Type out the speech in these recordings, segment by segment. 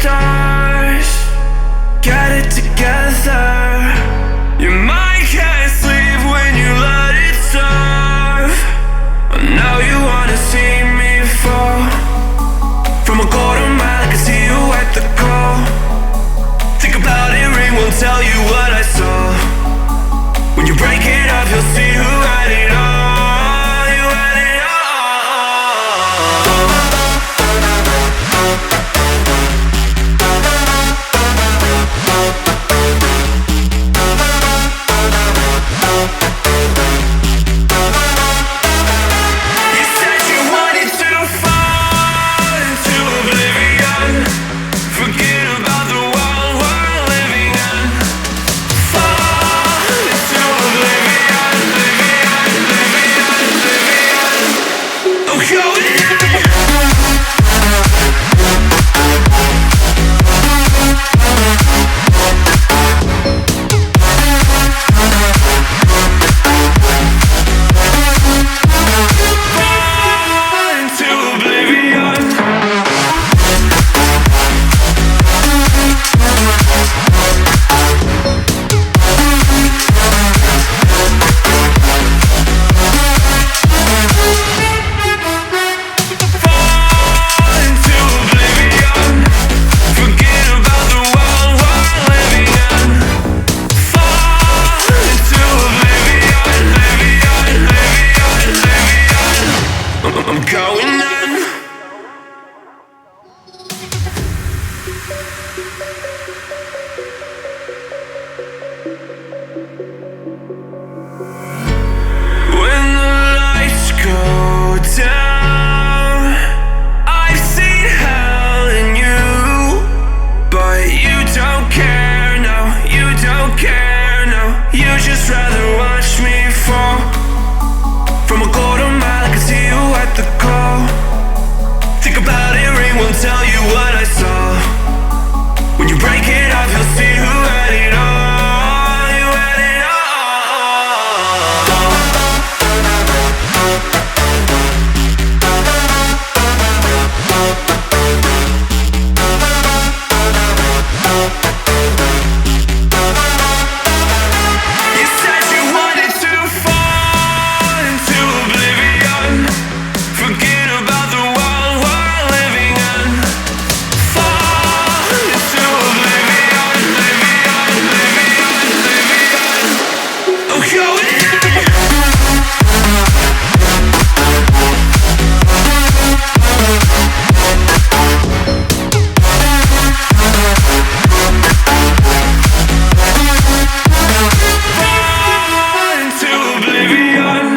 stars, got it together. Your mind can't sleep when you let it serve. Now you wanna see me fall. From a quarter mile I can see you at the call. Think about it, ring won't tell you what I saw. When you break it up you'll see who had it all. You had it all. You said you wanted to fall into oblivion. Forget about the world we're living in. Fall into oblivion, oblivion, oblivion, oblivion. Oh, going in. Fall into oblivion. Fall into oblivion. Forget about the world we're living in. Fall into oblivion, oblivion, oblivion, oblivion. I'm going in. When the lights go down, I've seen hell in you, but you don't care, no, you don't care, no. You just rather watch me fall. From a quarter mile I can see you at the call. Think about it, ring won't tell you what I saw. When you break it up you'll see who had it all. You had it all. You said you wanted to fall into oblivion. Forget about the world we're living in. Fall into oblivion, oblivion, oblivion, oblivion. Oh, going in. Fall into oblivion.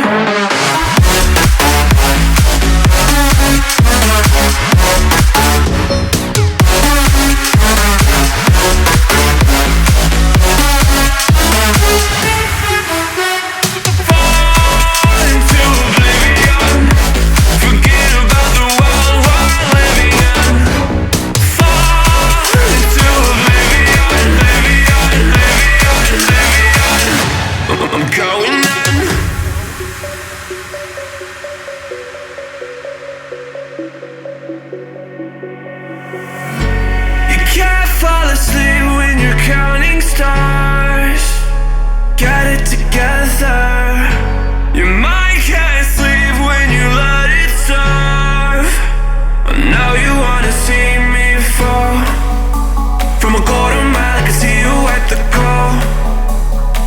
Fall into oblivion. Forget about the world we're living in. Fall into oblivion, oblivion, oblivion, oblivion. I'm going in. You can't fall asleep when you're counting stars. Got it together. Your mind can't sleep when you let it serve. Now you wanna see me fall. From a quarter mile I can see you at the call.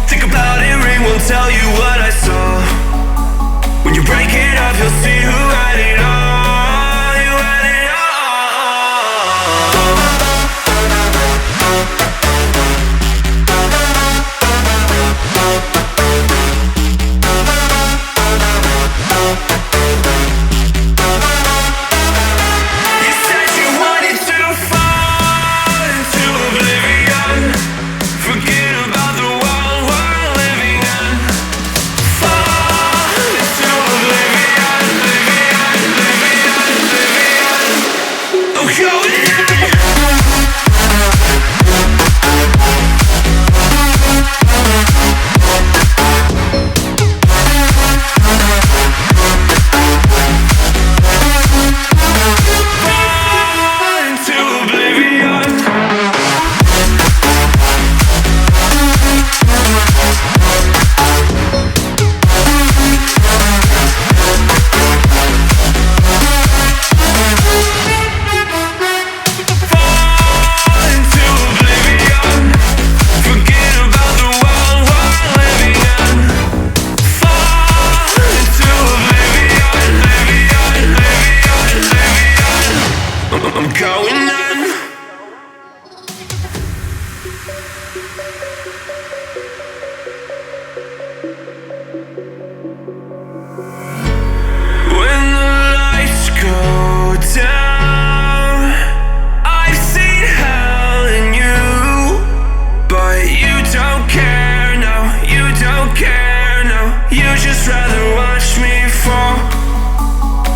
Think about it, ring won't tell you what I saw. When you break it up you'll see who had it all. You had it all. care now. You just rather watch me fall.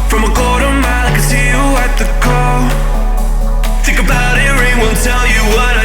From a quarter mile I can see you at the call. Think about it, ring won't tell you what